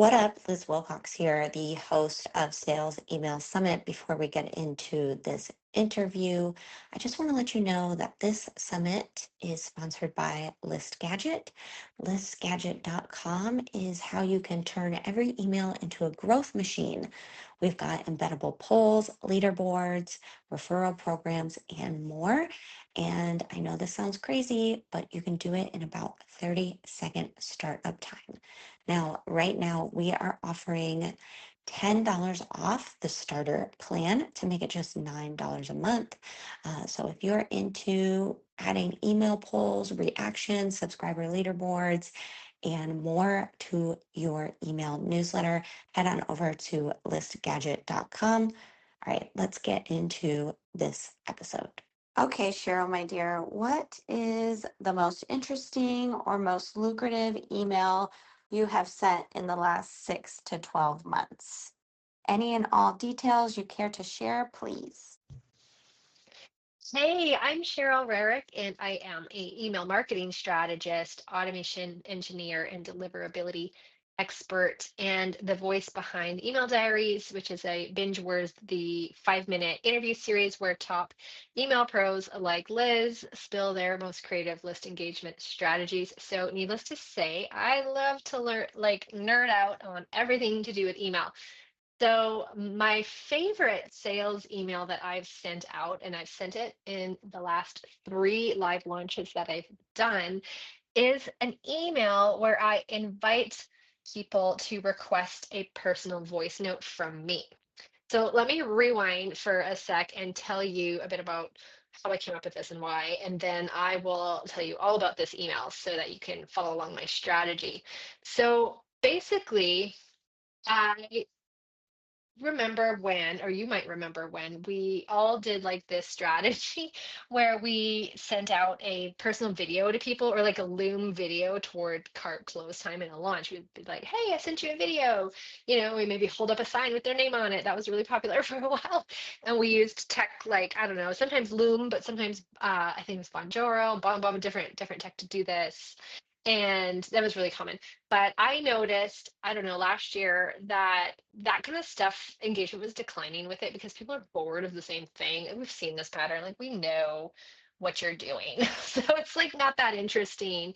What up? Liz Wilcox here, the host of Sales Email Summit. Before we get into this interview, I just want to let you know that this summit is sponsored by List Gadget. ListGadget.com is how you can turn every email into a growth machine. We've got embeddable polls, leaderboards, referral programs, and more. And I know this sounds crazy, but you can do it in about 30-second startup time. Now, right now, we are offering $10 off the starter plan to make it just $9 a month. So if you're into adding email polls, reactions, subscriber leaderboards, and more to your email newsletter, head on over to listgadget.com. All right, let's get into this episode. Okay, Cheryl, my dear, what is the most interesting or most lucrative email you have sent in the last 6 to 12 months? Any and all details you care to share, please? Hey, I'm Cheryl Rerick, and I am a email marketing strategist, automation engineer, and deliverability expert, and the voice behind Email Diaries, which is a binge-worthy 5-minute interview series where top email pros like Liz spill their most creative list engagement strategies. So, needless to say, I love to learn, like nerd out on everything to do with email. So my favorite sales email that I've sent out, and I've sent it in the last 3 live launches that I've done, is an email where I invite people to request a personal voice note from me. So let me rewind for a sec and tell you a bit about how I came up with this and why, and then I will tell you all about this email so that you can follow along my strategy. So basically, I remember when, or you might remember when, we all did like this strategy where we sent out a personal video to people or like a Loom video toward cart close time in a launch. We'd be like, hey, I sent you a video. We maybe hold up a sign with their name on it. That was really popular for a while. And we used tech like, I don't know, sometimes Loom, but sometimes I think it was Bonjoro, Bomb, different tech to do this. And that was really common. But I noticed, I don't know, last year that that kind of stuff engagement was declining with it because people are bored of the same thing. And we've seen this pattern, like we know what you're doing. So it's like not that interesting.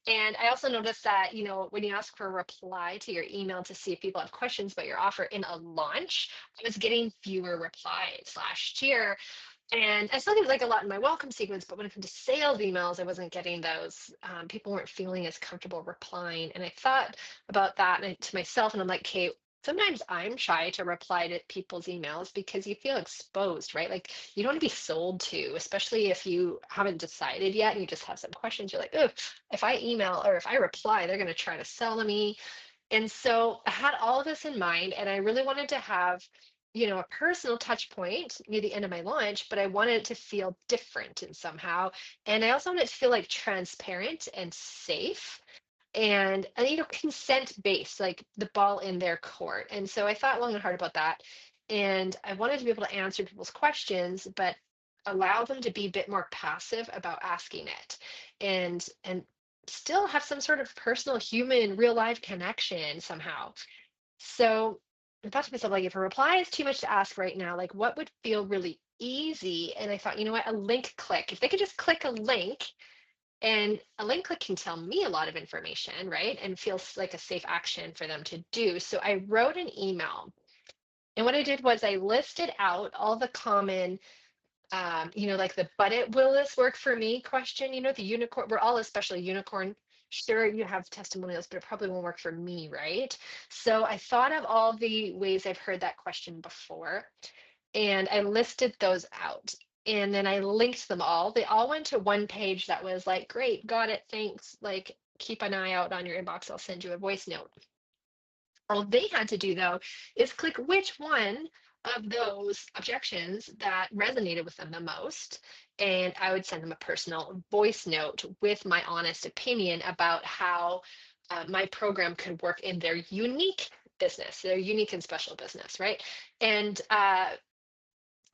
And I also noticed that, when you ask for a reply to your email to see if people have questions about your offer in a launch, I was getting fewer replies last year. And I still get like a lot in my welcome sequence, but when it comes to sales emails, I wasn't getting those. People weren't feeling as comfortable replying. And I thought about that to myself, and I'm like, Kate, sometimes I'm shy to reply to people's emails because you feel exposed, right? Like you don't want to be sold to, especially if you haven't decided yet and you just have some questions. You're like, oh, if I email or if I reply, they're going to try to sell to me. And so I had all of this in mind, and I really wanted to have, a personal touch point near the end of my launch, but I wanted it to feel different and somehow. And I also wanted it to feel like transparent and safe and consent based, like the ball in their court. And so I thought long and hard about that. And I wanted to be able to answer people's questions, but allow them to be a bit more passive about asking it and still have some sort of personal human real life connection somehow. So I thought to myself, like, if a reply is too much to ask right now, like, what would feel really easy? And I thought, you know what, a link click. If they could just click a link, and a link click can tell me a lot of information, right? And feels like a safe action for them to do. So I wrote an email. And what I did was I listed out all the common like the but it will this work for me question, the unicorn, we're all especially unicorn. Sure, you have testimonials, but it probably won't work for me, right? So I thought of all the ways I've heard that question before, and I listed those out. And then I linked them all. They all went to one page that was like, great, got it, thanks. Like, keep an eye out on your inbox. I'll send you a voice note. All they had to do, though, is click which one of those objections that resonated with them the most. And I would send them a personal voice note with my honest opinion about how my program could work in their unique business, their unique and special business, right? And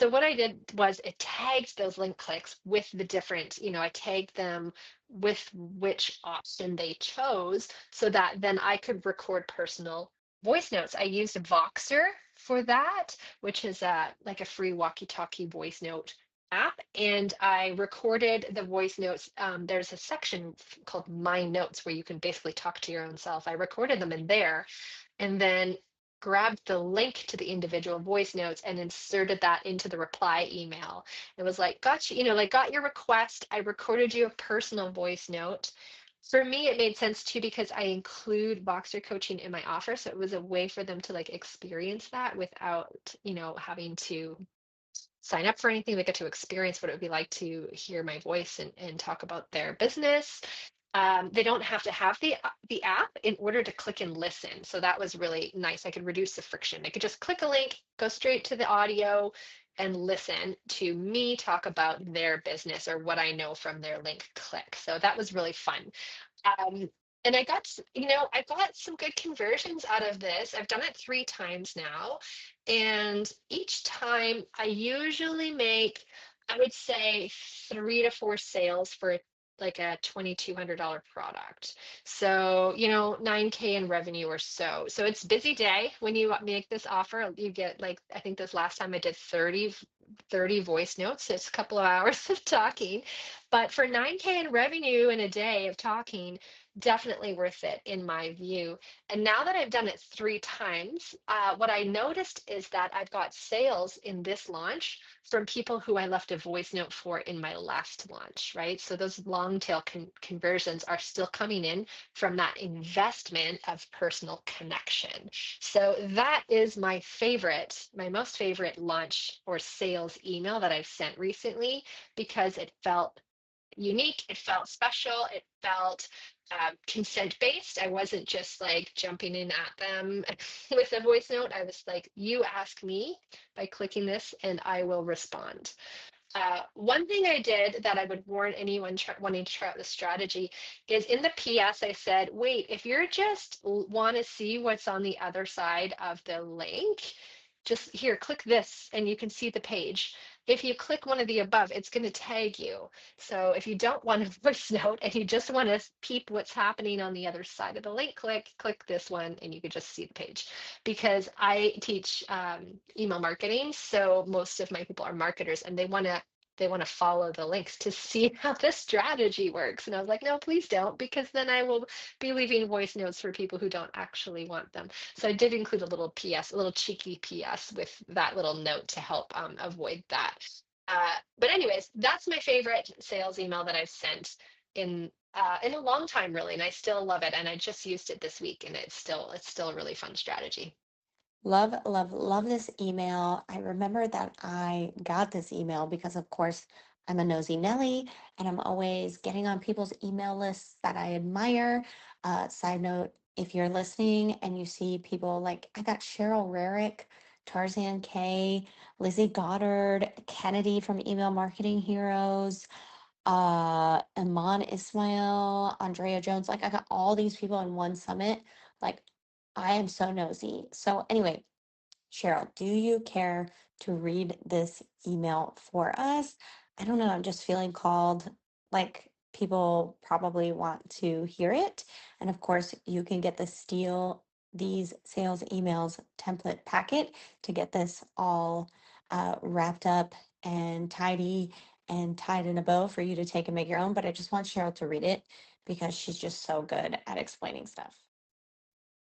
so what I did was it tagged those link clicks with the different, I tagged them with which option they chose so that then I could record personal voice notes. I used Voxer for that, which is like a free walkie-talkie voice note app. And I recorded the voice notes. There's a section called My Notes where you can basically talk to your own self. I recorded them in there and then grabbed the link to the individual voice notes and inserted that into the reply email. It was like, gotcha, like got your request. I recorded you a personal voice note. For me, it made sense too because I include Voxer coaching in my offer. So it was a way for them to like experience that without, having to sign up for anything. They get to experience what it would be like to hear my voice and talk about their business. They don't have to have the app in order to click and listen. So that was really nice. I could reduce the friction. They could just click a link, go straight to the audio, and listen to me talk about their business or what I know from their link click. So that was really fun. Um, and I got some good conversions out of this. I've done it 3 times now. And each time I usually make, I would say 3 to 4 sales for like a $2,200 product. So, 9K in revenue or so. So it's busy day when you make this offer. You get like, I think this last time I did 30 voice notes. It's a couple of hours of talking. But for 9K in revenue in a day of talking, definitely worth it in my view. And now that I've done it 3 times, what I noticed is that I've got sales in this launch from people who I left a voice note for in my last launch, right? So those long tail conversions are still coming in from that investment of personal connection. So that is my most favorite launch or sales email that I've sent recently because it felt unique, it felt special, it felt consent based. I wasn't just like jumping in at them with a voice note. I was like, you ask me by clicking this and I will respond. One thing I did that I would warn anyone wanting to try out the strategy is in the PS, I said, wait, if you're just want to see what's on the other side of the link, just here, click this and you can see the page. If you click one of the above, it's going to tag you. So if you don't want a voice note and you just want to peep what's happening on the other side of the link, click this one and you can just see the page. Because I teach email marketing, so most of my people are marketers and they want to follow the links to see how this strategy works. And I was like, no, please don't, because then I will be leaving voice notes for people who don't actually want them. So I did include a little PS, a little cheeky PS with that little note to help avoid that. But anyways, that's my favorite sales email that I've sent in a long time, really, and I still love it. And I just used it this week, and it's still a really fun strategy. Love, love, love this email. I remember that I got this email because, of course, I'm a nosy Nelly and I'm always getting on people's email lists that I admire. Side note, if you're listening and you see people like I got Cheryl Rerick, Tarzan K, Lizzie Goddard, Kennedy from Email Marketing Heroes, Iman Ismail, Andrea Jones, like I got all these people in one summit. Like I am so nosy. So anyway, Cheryl, do you care to read this email for us? I don't know. I'm just feeling called. Like people probably want to hear it. And of course, you can get the Steal These Sales Emails template packet to get this all wrapped up and tidy and tied in a bow for you to take and make your own. But I just want Cheryl to read it because she's just so good at explaining stuff.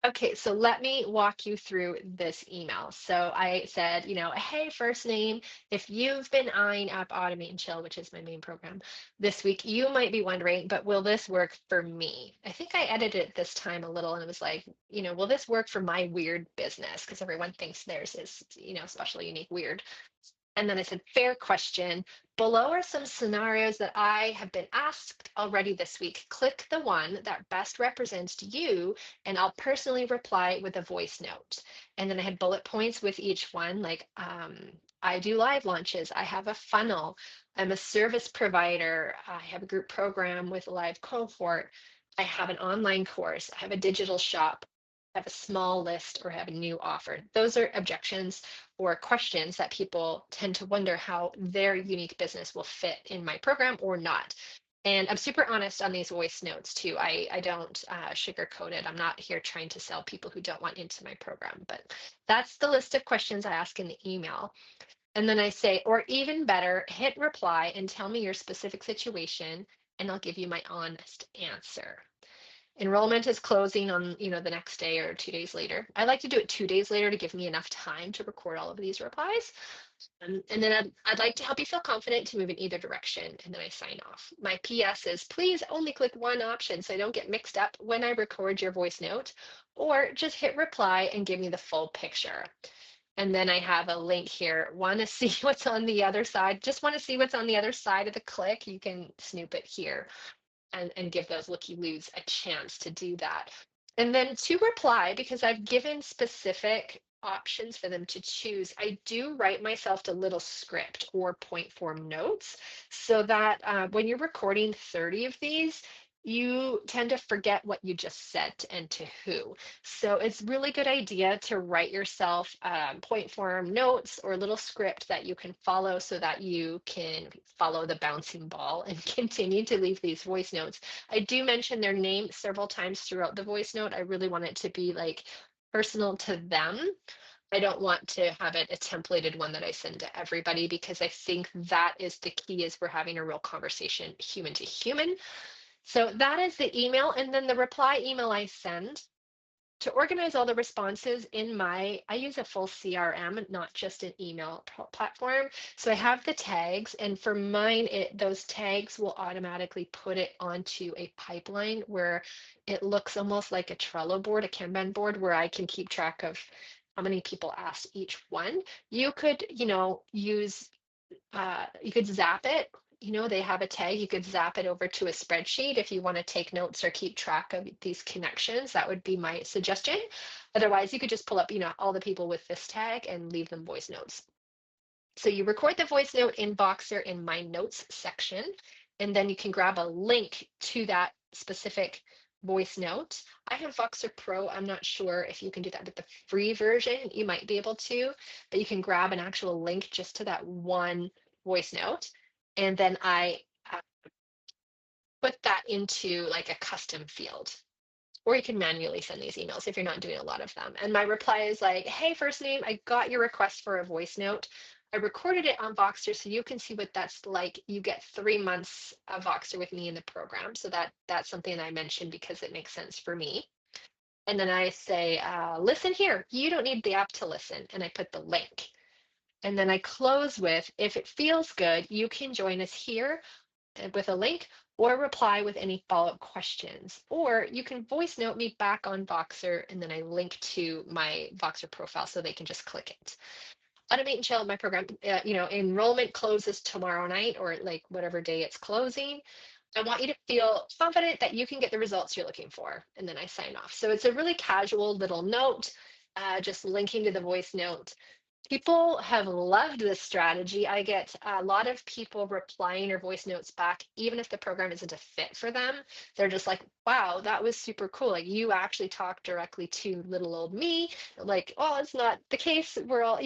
Okay, so let me walk you through this email. So I said, hey, first name, if you've been eyeing up Automate and Chill, which is my main program this week, you might be wondering, but will this work for me? I think I edited it this time a little and it was like, will this work for my weird business? Because everyone thinks theirs is, special, unique, weird. And then I said, fair question. Below are some scenarios that I have been asked already this week. Click the one that best represents you, and I'll personally reply with a voice note. And then I had bullet points with each one, like I do live launches, I have a funnel, I'm a service provider, I have a group program with a live cohort, I have an online course, I have a digital shop, I have a small list, or I have a new offer. Those are objections or questions that people tend to wonder how their unique business will fit in my program or not. And I'm super honest on these voice notes too. I don't sugarcoat it. I'm not here trying to sell people who don't want into my program, but that's the list of questions I ask in the email. And then I say, or even better, hit reply and tell me your specific situation, and I'll give you my honest answer. Enrollment is closing on, the next day or 2 days later. I like to do it 2 days later to give me enough time to record all of these replies. And then I'd like to help you feel confident to move in either direction. And then I sign off. My PS is please only click one option so I don't get mixed up when I record your voice note, or just hit reply and give me the full picture. And then I have a link here. Want to see what's on the other side? Just want to see what's on the other side of the click? You can snoop it here and give those looky-loos a chance to do that. And then to reply, because I've given specific options for them to choose, I do write myself a little script or point form notes so that when you're recording 30 of these, you tend to forget what you just said and to who. So it's really good idea to write yourself point form notes or a little script that you can follow so that you can follow the bouncing ball and continue to leave these voice notes. I do mention their name several times throughout the voice note. I really want it to be like personal to them. I don't want to have it a templated one that I send to everybody because I think that is the key is we're having a real conversation human to human. So that is the email. And then the reply email I send to organize all the responses in I use a full CRM, not just an email platform. So I have the tags, and for mine, those tags will automatically put it onto a pipeline where it looks almost like a Trello board, a Kanban board, where I can keep track of how many people asked each one. You could, you could zap it. They have a tag. You could zap it over to a spreadsheet if you want to take notes or keep track of these connections. That would be my suggestion. Otherwise, you could just pull up, all the people with this tag and leave them voice notes. So you record the voice note in Voxer in my notes section, and then you can grab a link to that specific voice note. I have Voxer Pro. I'm not sure if you can do that with the free version. You might be able to, but you can grab an actual link just to that one voice note. And then I put that into like a custom field. Or you can manually send these emails if you're not doing a lot of them. And my reply is like, hey, first name, I got your request for a voice note. I recorded it on Voxer so you can see what that's like. You get 3 months of Voxer with me in the program. So that's something I mentioned because it makes sense for me. And then I say, listen here, you don't need the app to listen. And I put the link. And then I close with, if it feels good, you can join us here with a link or reply with any follow-up questions. Or you can voice note me back on Voxer and then I link to my Voxer profile so they can just click it. Automate and Chill, my program, enrollment closes tomorrow night or like whatever day it's closing. I want you to feel confident that you can get the results you're looking for. And then I sign off. So it's a really casual little note, just linking to the voice note. People have loved this strategy. I get a lot of people replying or voice notes back, even if the program isn't a fit for them. They're just like, wow, that was super cool. Like you actually talked directly to little old me. Like, oh, it's not the case. We're all,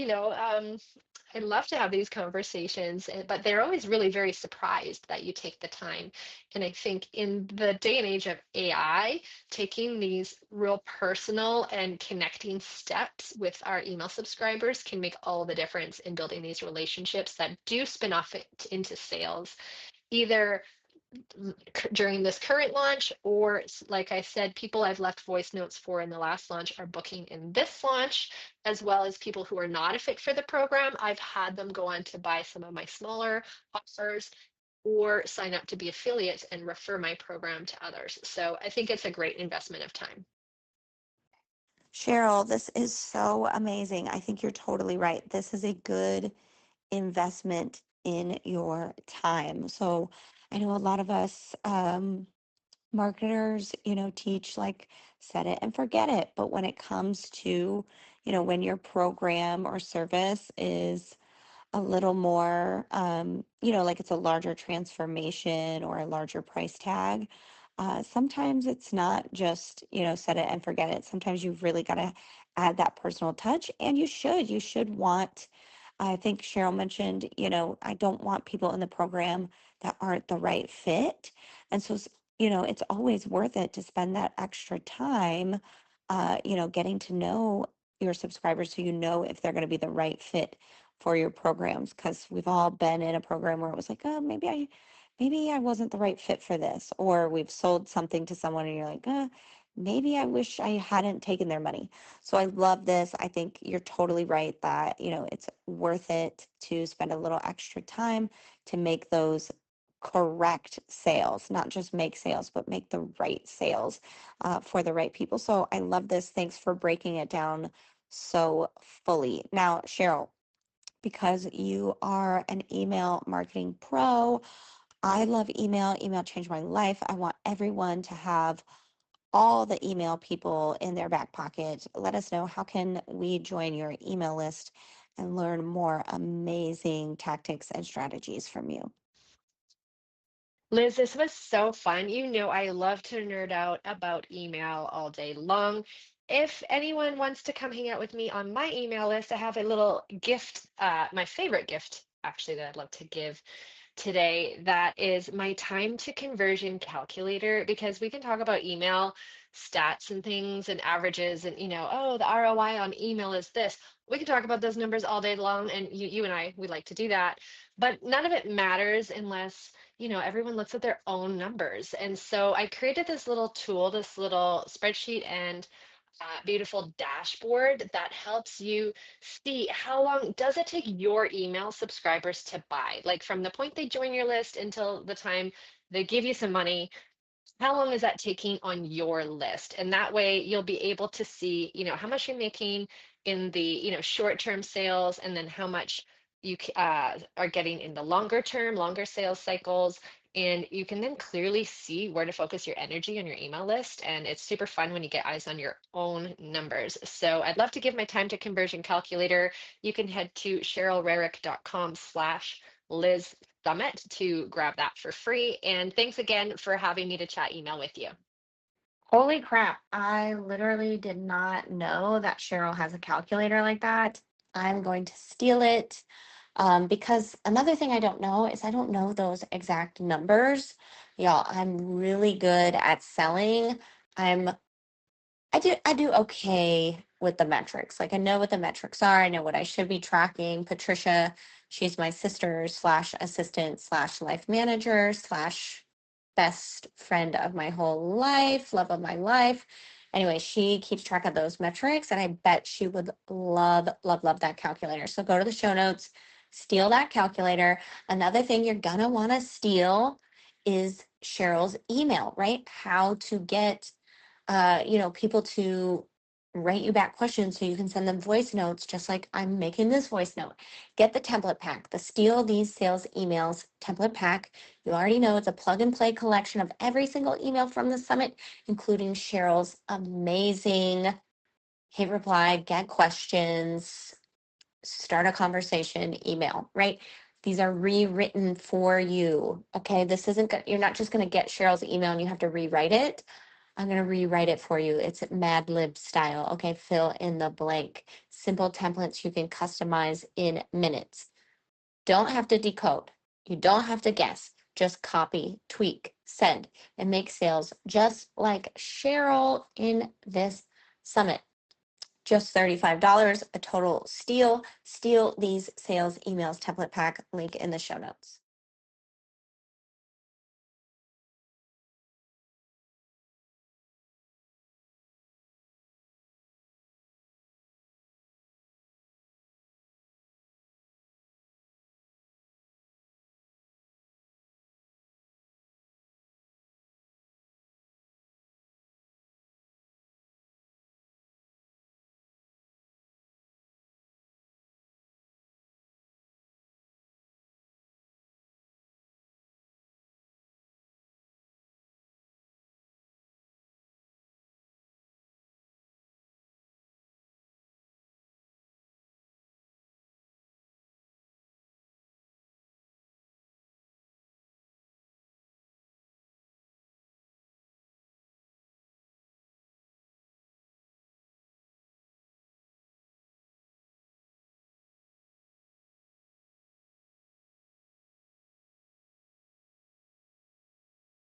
I love to have these conversations, but they're always really very surprised that you take the time. And I think in the day and age of AI, taking these real personal and connecting steps with our email subscribers can make all the difference in building these relationships that do spin off into sales, either during this current launch, or like I said, people I've left voice notes for in the last launch are booking in this launch, as well as people who are not a fit for the program. I've had them go on to buy some of my smaller offers or sign up to be affiliates and refer my program to others. So I think it's a great investment of time. Cheryl, this is so amazing. I think you're totally right. This is a good investment in your time. So I know a lot of us marketers, teach like set it and forget it. But when it comes to, when your program or service is a little more, like it's a larger transformation or a larger price tag. Sometimes it's not just, set it and forget it. Sometimes you've really got to add that personal touch, and you should want, I think Cheryl mentioned, I don't want people in the program that aren't the right fit. And so, you know, it's always worth it to spend that extra time, you know, getting to know your subscribers so you know if they're going to be the right fit for your programs. Because we've all been in a program where it was like, oh, maybe I wasn't the right fit for this. Or we've sold something to someone and you're like, maybe I wish I hadn't taken their money. So I love this. I think you're totally right that, you know, it's worth it to spend a little extra time to make those correct sales, not just make sales, but make the right sales for the right people. So I love this. Thanks for breaking it down so fully. Now, Cheryl, because you are an email marketing pro, I love email. Email changed my life. I want everyone to have all the email people in their back pocket. Let us know, how can we join your email list and learn more amazing tactics and strategies from you? Liz, this was so fun. You know, I love to nerd out about email all day long. If anyone wants to come hang out with me on my email list, I have a little gift, my favorite gift, actually, that I'd love to give today. That is my time to conversion calculator, because we can talk about email stats and things and averages and, oh, the ROI on email is this. We can talk about those numbers all day long, and you and I, we like to do that. But none of it matters unless, everyone looks at their own numbers. And so I created this little tool, this little spreadsheet and beautiful dashboard that helps you see how long does it take your email subscribers to buy, like from the point they join your list until the time they give you some money. How long is that taking on your list? And that way you'll be able to see, how much you're making in the, short-term sales, and then how much are getting in the longer sales cycles. And you can then clearly see where to focus your energy on your email list. And it's super fun when you get eyes on your own numbers. So I'd love to give my time to conversion calculator. You can head to cherylrerick.com/Liz Summit to grab that for free. And thanks again for having me to chat email with you. Holy crap. I literally did not know that Cheryl has a calculator like that. I'm going to steal it. Because another thing I don't know is I don't know those exact numbers. Y'all, I'm really good at selling. I'm I do okay with the metrics. Like I know what the metrics are. I know what I should be tracking. Patricia, she's my sister slash assistant slash life manager slash best friend of my whole life, love of my life. Anyway, she keeps track of those metrics, and I bet she would love, love, love that calculator. So go to the show notes, steal that calculator. Another thing you're gonna want to steal is Cheryl's email, right? How to get people to write you back questions so you can send them voice notes, just like I'm making this voice note. Get the template pack, the Steal These Sales Emails template pack. You already know it's a plug and play collection of every single email from the summit, including Cheryl's amazing hit reply, get questions, start a conversation email, right? These are rewritten for you. Okay. This isn't, you're not just going to get Cheryl's email and you have to rewrite it. I'm going to rewrite it for you. It's Mad Lib style. Okay. Fill in the blank. Simple templates you can customize in minutes. Don't have to decode. You don't have to guess. Just copy, tweak, send, and make sales just like Cheryl in this summit. Just $35, a total steal. Steal These Sales Emails template pack, link in the show notes.